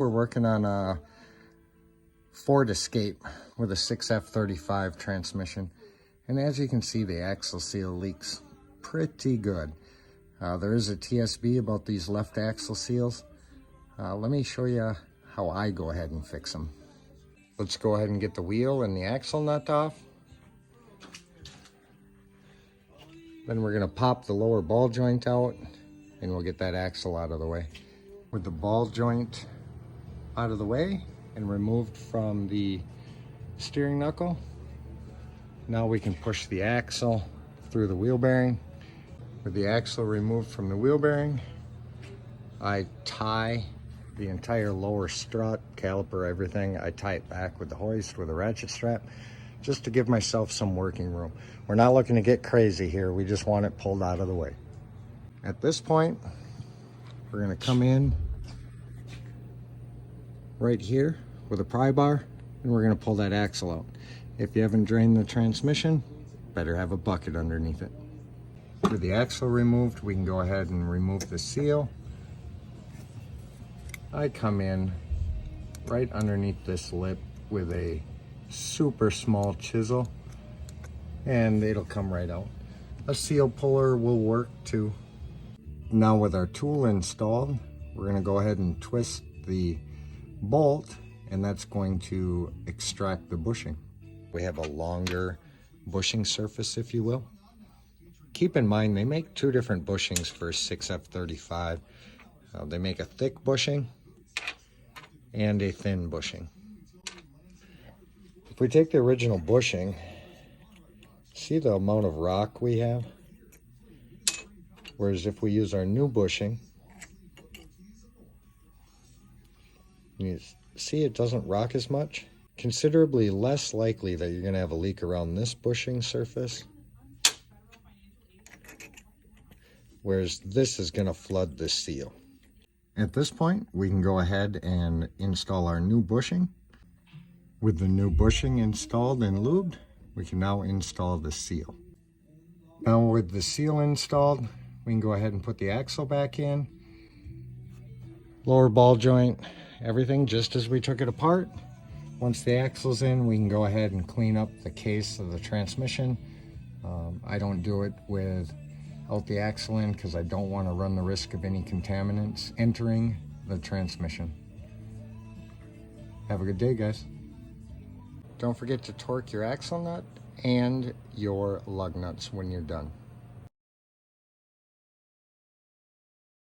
We're working on a Ford Escape with a 6F35 transmission. And as you can see, the axle seal leaks pretty good. There is a TSB about these left axle seals. Let me show you how I go ahead and fix them. Let's go ahead and get the wheel and the axle nut off. Then we're going to pop the lower ball joint out and we'll get that axle out of the way. With the ball joint out of the way and removed from the steering knuckle, now we can push the axle through the wheel bearing. With the axle removed from the wheel bearing, I tie the entire lower strut, caliper, everything. I tie it back with the hoist with a ratchet strap just to give myself some working room. We're not looking to get crazy here. We just want it pulled out of the way. At this point, we're going to come in right here with a pry bar and we're going to pull that axle out. If you haven't drained the transmission, better have a bucket underneath it. With the axle removed, we can go ahead and remove the seal. I come in right underneath this lip with a super small chisel and it'll come right out. A seal puller will work too. Now with our tool installed, we're going to go ahead and twist the bolt and that's going to extract the bushing. We have a longer bushing surface, if you will. Keep in mind they make two different bushings for 6F35. They make a thick bushing and a thin bushing. If we take the original bushing, see the amount of rock we have? Whereas if we use our new bushing, you see it doesn't rock as much. Considerably less likely that you're going to have a leak around this bushing surface, whereas this is going to flood the seal. At this point, we can go ahead and install our new bushing. With the new bushing installed and lubed, we can now install the seal. Now with the seal installed, we can go ahead and put the axle back in. Lower ball joint, everything just as we took it apart. Once the axle's in, we can go ahead and clean up the case of the transmission. I don't do it without the axle in because I don't want to run the risk of any contaminants entering the transmission. Have a good day, guys. Don't forget to torque your axle nut and your lug nuts when you're done.